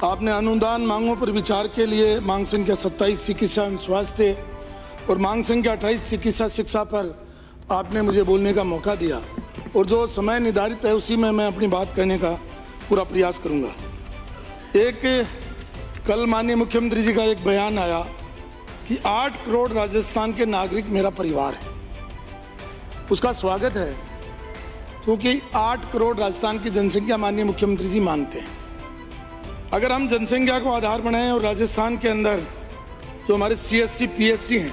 आपने अनुदान मांगों पर विचार के लिए मांग संख्या 27 चिकित्सा एवं स्वास्थ्य और मांग संख्या 28 चिकित्सा शिक्षा पर आपने मुझे बोलने का मौका दिया और जो समय निर्धारित है उसी में मैं अपनी बात करने का पूरा प्रयास करूंगा। एक कल माननीय मुख्यमंत्री जी का एक बयान आया कि 8 करोड़ राजस्थान के नागरिक मेरा परिवार है। उसका स्वागत है क्योंकि 8 करोड़ राजस्थान की जनसंख्या माननीय मुख्यमंत्री जी मानते हैं। अगर हम जनसंख्या को आधार बनाएं और राजस्थान के अंदर जो हमारे CSC PSC हैं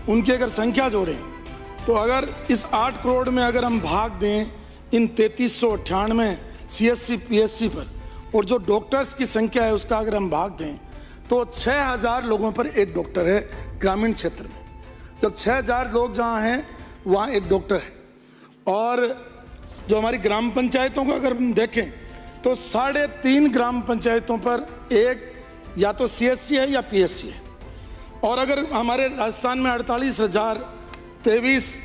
उनकी अगर संख्या जोड़ें तो अगर इस 8 करोड़ में अगर हम भाग दें इन 3398 CSC PSC पर और जो डॉक्टर्स की संख्या है उसका अगर हम भाग दें तो 6000 लोगों पर एक डॉक्टर है ग्रामीण क्षेत्र में। जब 6000 लोग जहाँ हैं वहाँ एक डॉक्टर है। और जो हमारी ग्राम पंचायतों को अगर हम देखें तो 3.5 ग्राम पंचायतों पर एक या तो CSC है या PSC है। और अगर हमारे राजस्थान में 48,023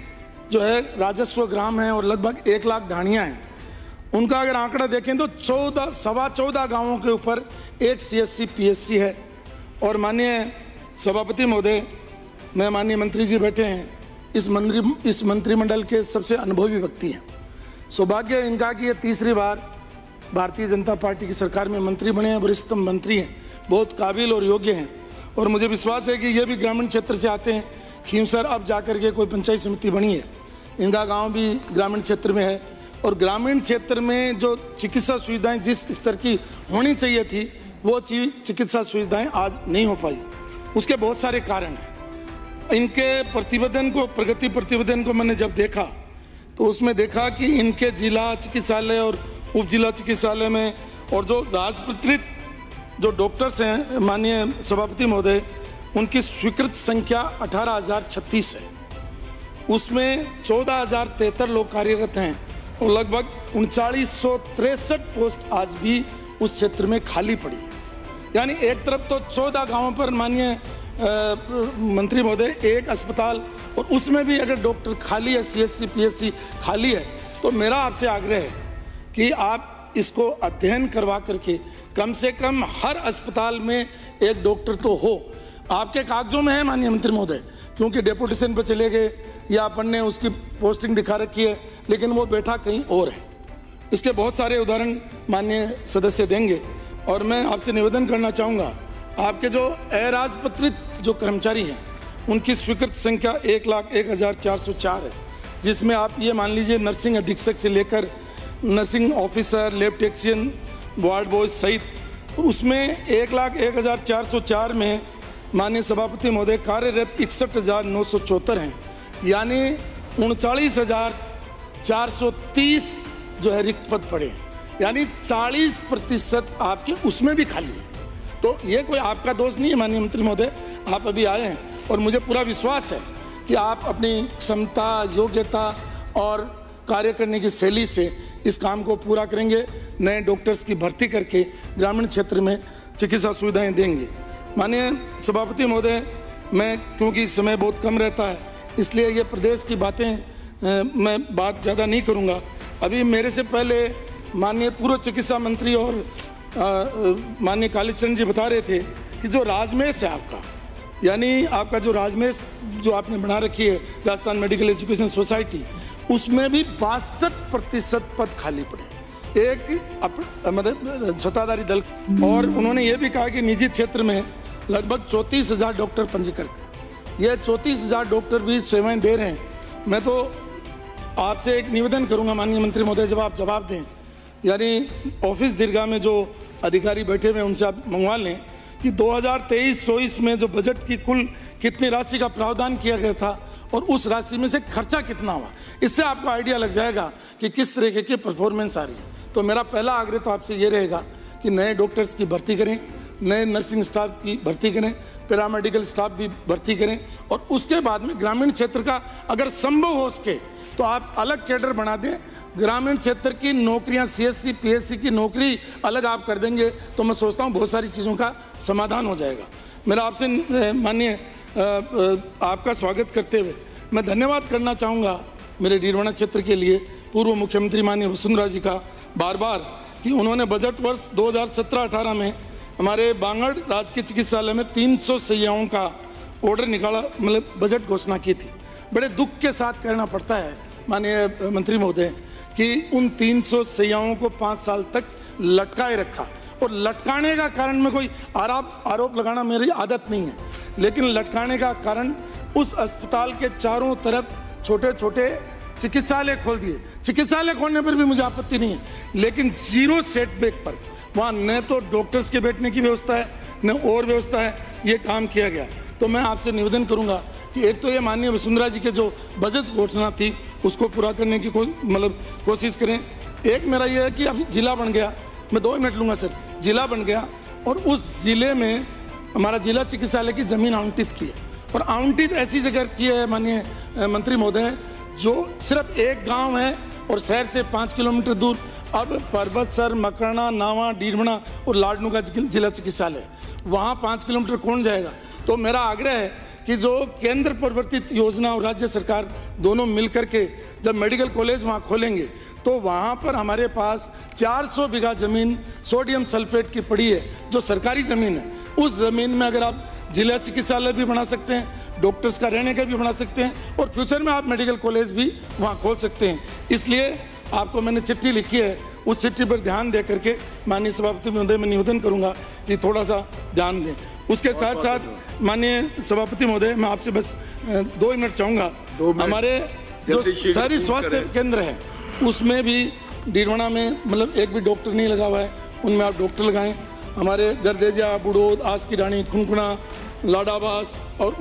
जो है राजस्व ग्राम हैं और लगभग 1 लाख ढाणियाँ हैं, उनका अगर आंकड़ा देखें तो 14 गांवों के ऊपर एक CSC PSC है। और माननीय सभापति महोदय, मैं माननीय मंत्री जी बैठे हैं, इस मंत्रिमंडल के सबसे अनुभवी व्यक्ति हैं। सौभाग्य इनका कि ये तीसरी बार भारतीय जनता पार्टी की सरकार में मंत्री बने हैं, वरिष्ठतम मंत्री हैं, बहुत काबिल और योग्य हैं। और मुझे विश्वास है कि ये भी ग्रामीण क्षेत्र से आते हैं। खीमसर अब जाकर के कोई पंचायत समिति बनी है, इनका गांव भी ग्रामीण क्षेत्र में है। और ग्रामीण क्षेत्र में जो चिकित्सा सुविधाएं जिस स्तर की होनी चाहिए थी वो चिकित्सा सुविधाएं आज नहीं हो पाई। उसके बहुत सारे कारण हैं। इनके प्रगति प्रतिवेदन को मैंने जब देखा तो उसमें देखा कि इनके जिला चिकित्सालय और उप जिला चिकित्सालय में और जो राजपत्रित जो डॉक्टर्स हैं माननीय सभापति महोदय, उनकी स्वीकृत संख्या 18,036 है। उसमें 14,073 लोग कार्यरत हैं और लगभग 3963 पोस्ट आज भी उस क्षेत्र में खाली पड़ी है। यानी एक तरफ तो 14 गांवों पर माननीय मंत्री महोदय एक अस्पताल, और उसमें भी अगर डॉक्टर खाली है, CSC PSC खाली है, तो मेरा आपसे आग्रह है कि आप इसको अध्ययन करवा करके कम से कम हर अस्पताल में एक डॉक्टर तो हो। आपके कागजों में है माननीय मंत्री महोदय, क्योंकि डेपुटेशन पर चले गए या अपन ने उसकी पोस्टिंग दिखा रखी है, लेकिन वो बैठा कहीं और है। इसके बहुत सारे उदाहरण माननीय सदस्य देंगे। और मैं आपसे निवेदन करना चाहूँगा, आपके जो अराजपत्रित जो कर्मचारी हैं उनकी स्वीकृत संख्या 1,01,404 है, जिसमें आप ये मान लीजिए नर्सिंग अधीक्षक से लेकर nursing officer, lab technician, ward boy सहित, उसमें 1,01,404 में माननीय सभापति महोदय कार्यरत 61,974 हैं। यानी 39,430 जो है रिक्त पद पड़े, यानी 40% आपके उसमें भी खाली है। तो ये कोई आपका दोष नहीं है माननीय मंत्री महोदय, आप अभी आए हैं और मुझे पूरा विश्वास है कि आप अपनी क्षमता, योग्यता और कार्य करने की शैली से इस काम को पूरा करेंगे। नए डॉक्टर्स की भर्ती करके ग्रामीण क्षेत्र में चिकित्सा सुविधाएं देंगे। माननीय सभापति महोदय, मैं क्योंकि समय बहुत कम रहता है इसलिए ये प्रदेश की बातें मैं बात ज़्यादा नहीं करूँगा। अभी मेरे से पहले माननीय पूर्व चिकित्सा मंत्री और माननीय कालीचरण जी बता रहे थे कि जो राजमेश है आपका, यानी आपका जो राजमेश जो आपने बना रखी है राजस्थान मेडिकल एजुकेशन सोसाइटी, उसमें भी 62% पद खाली पड़े, एक मतलब सत्ताधारी दल। और उन्होंने ये भी कहा कि निजी क्षेत्र में लगभग 34,000 डॉक्टर पंजीकृत हैं। ये 34,000 डॉक्टर भी सेवाएं दे रहे हैं। मैं तो आपसे एक निवेदन करूंगा माननीय मंत्री महोदय, जब आप जवाब दें, यानी ऑफिस दीर्घा में जो अधिकारी बैठे हुए हैं उनसे आप मंगवा लें कि 2023-24 में जो बजट की कुल कितनी राशि का प्रावधान किया गया था और उस राशि में से खर्चा कितना हुआ। इससे आपको आइडिया लग जाएगा कि किस तरीके की परफॉर्मेंस आ रही है। तो मेरा पहला आग्रह तो आपसे ये रहेगा कि नए डॉक्टर्स की भर्ती करें, नए नर्सिंग स्टाफ की भर्ती करें, पैरामेडिकल स्टाफ भी भर्ती करें, और उसके बाद में ग्रामीण क्षेत्र का अगर संभव हो सके तो आप अलग कैडर बना दें। ग्रामीण क्षेत्र की नौकरियां, CSC PSC की नौकरी अलग आप कर देंगे तो मैं सोचता हूं बहुत सारी चीज़ों का समाधान हो जाएगा। मेरा आपसे माननीय आपका स्वागत करते हुए मैं धन्यवाद करना चाहूँगा मेरे डीरवाना क्षेत्र के लिए पूर्व मुख्यमंत्री माननीय वसुंधरा जी का बार बार कि उन्होंने बजट वर्ष 2017-18 में हमारे बांगड़ राजकीय चिकित्सालय में 300 सैयाओं का ऑर्डर निकाला, मतलब बजट घोषणा की थी। बड़े दुख के साथ कहना पड़ता है माननीय मंत्री महोदय कि उन 300 सैयाओं को 5 साल तक लटकाए रखा। और लटकाने का कारण में कोई आरोप लगाना मेरी आदत नहीं है, लेकिन लटकाने का कारण उस अस्पताल के चारों तरफ छोटे छोटे चिकित्सालय खोल दिए। चिकित्सालय खोलने पर भी मुझे आपत्ति नहीं है, लेकिन जीरो सेटबैक पर वहाँ न तो डॉक्टर्स के बैठने की व्यवस्था है न और व्यवस्था है, ये काम किया गया। तो मैं आपसे निवेदन करूँगा कि एक तो ये माननीय वसुंधरा जी के जो बजट घोषणा थी उसको पूरा करने की कोशिश करें। एक मेरा ये है कि अब जिला बन गया, मैं 2 मिनट लूँगा सर, जिला बन गया और उस जिले में हमारा जिला चिकित्सालय की ज़मीन आवंटित की है, और आवंटित ऐसी जगह की है माननीय मंत्री महोदय जो सिर्फ एक गांव है और शहर से 5 किलोमीटर दूर। अब परबतसर, मकराना, नावा, डीडमना और लाडनू का जिला चिकित्सालय, वहाँ 5 किलोमीटर कौन जाएगा। तो मेरा आग्रह है कि जो केंद्र प्रवर्तित योजना और राज्य सरकार दोनों मिलकर के जब मेडिकल कॉलेज वहाँ खोलेंगे तो वहाँ पर हमारे पास 400 बीघा ज़मीन सोडियम सल्फेट की पड़ी है जो सरकारी ज़मीन है। उस ज़मीन में अगर आप जिला चिकित्सालय भी बना सकते हैं, डॉक्टर्स का रहने का भी बना सकते हैं, और फ्यूचर में आप मेडिकल कॉलेज भी वहाँ खोल सकते हैं। इसलिए आपको मैंने चिट्ठी लिखी है, उस चिट्ठी पर ध्यान दे करके माननीय सभापति महोदय मैं निवेदन करूँगा कि थोड़ा सा ध्यान दें। उसके साथ साथ माननीय सभापति महोदय मैं आपसे बस 2 मिनट चाहूँगा, हमारे जो शहरी स्वास्थ्य केंद्र है उसमें भी डीडवाना में मतलब एक भी डॉक्टर नहीं लगा हुआ है, उनमें आप डॉक्टर लगाएं। हमारे गरदेजा, बुड़ोद, आस की रानी, खुनखुना, लाडाबास और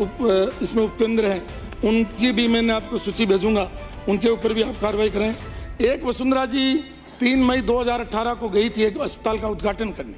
इसमें उपकेंद्र हैं, उनकी भी मैंने आपको सूची भेजूंगा, उनके ऊपर भी आप कार्रवाई करें। एक वसुंधरा जी 3 मई 2018 को गई थी एक अस्पताल का उद्घाटन करने।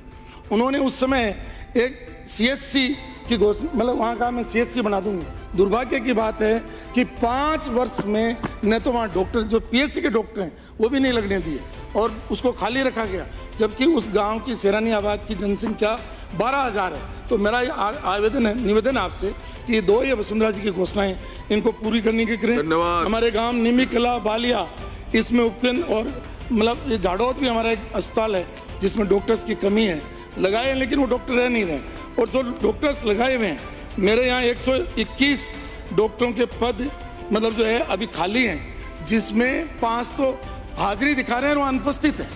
उन्होंने उस समय एक CSC की घोषणा, मतलब वहाँ का मैं CSC बना दूंगी। दुर्भाग्य की बात है कि 5 वर्ष में न तो वहाँ डॉक्टर जो PSC के डॉक्टर हैं वो भी नहीं लगने दिए और उसको खाली रखा गया, जबकि उस गांव की सैलानी आबाद की जनसंख्या 12,000 है। तो मेरा आवेदन है, निवेदन आपसे कि 2 ये वसुंधरा जी की घोषणाएं इनको पूरी करने की करें। हमारे गांव निमिकला, बालिया, इसमें उपकेंद्र और मतलब ये झाड़ोद भी हमारा एक अस्पताल है जिसमें डॉक्टर्स की कमी है, लगाए हैं लेकिन वो डॉक्टर रह नहीं रहे। और जो डॉक्टर्स लगाए हुए हैं, मेरे यहाँ 121 डॉक्टरों के पद मतलब जो है अभी खाली हैं, जिसमें 5 तो हाजिरी दिखा रहे हैं और वो अनुपस्थित हैं।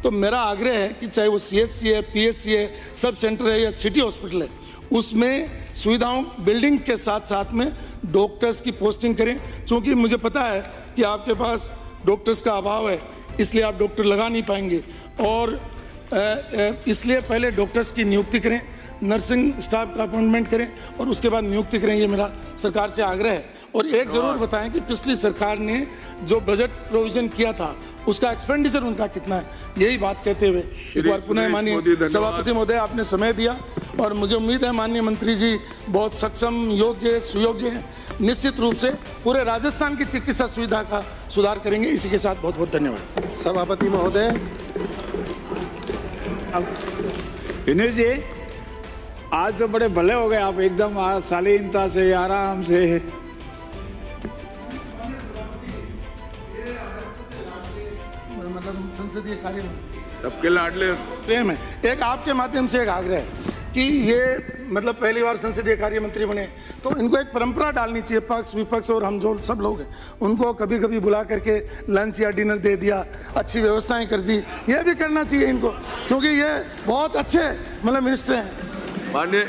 तो मेरा आग्रह है कि चाहे वो CSC है, PSC है, सब सेंटर है या सिटी हॉस्पिटल है, उसमें सुविधाओं बिल्डिंग के साथ साथ में डॉक्टर्स की पोस्टिंग करें। क्योंकि मुझे पता है कि आपके पास डॉक्टर्स का अभाव है, इसलिए आप डॉक्टर लगा नहीं पाएंगे, और इसलिए पहले डॉक्टर्स की नियुक्ति करें, नर्सिंग स्टाफ का अपॉइंटमेंट करें और उसके बाद नियुक्ति करें। ये मेरा सरकार से आग्रह है। और एक जरूर बताएं कि पिछली सरकार ने जो बजट प्रोविजन किया था उसका एक्सपेंडिचर उनका कितना है। यही बात कहते हुए एक बार पुनः माननीय सभापति महोदय आपने समय दिया, और मुझे उम्मीद है माननीय मंत्री जी बहुत सक्षम, योग्य, सुयोग्य हैं, निश्चित रूप से पूरे राजस्थान की चिकित्सा सुविधा का सुधार करेंगे। इसी के साथ बहुत बहुत धन्यवाद। सभापति महोदय। विनोद जी, आज तो बड़े भले हो गए आप, एकदम आज शालीनता से आराम से। मतलब संसदीय कार्य सबके लाडले प्रेम है। एक आपके माध्यम से एक आग्रह है कि ये मतलब पहली बार संसदीय कार्य मंत्री बने तो इनको एक परंपरा डालनी चाहिए, पक्ष विपक्ष और हम जो सब लोग हैं उनको कभी कभी बुला करके लंच या डिनर दे दिया, अच्छी व्यवस्थाएं कर दी, ये भी करना चाहिए इनको, क्योंकि ये बहुत अच्छे मतलब मिनिस्टर हैं। माननीय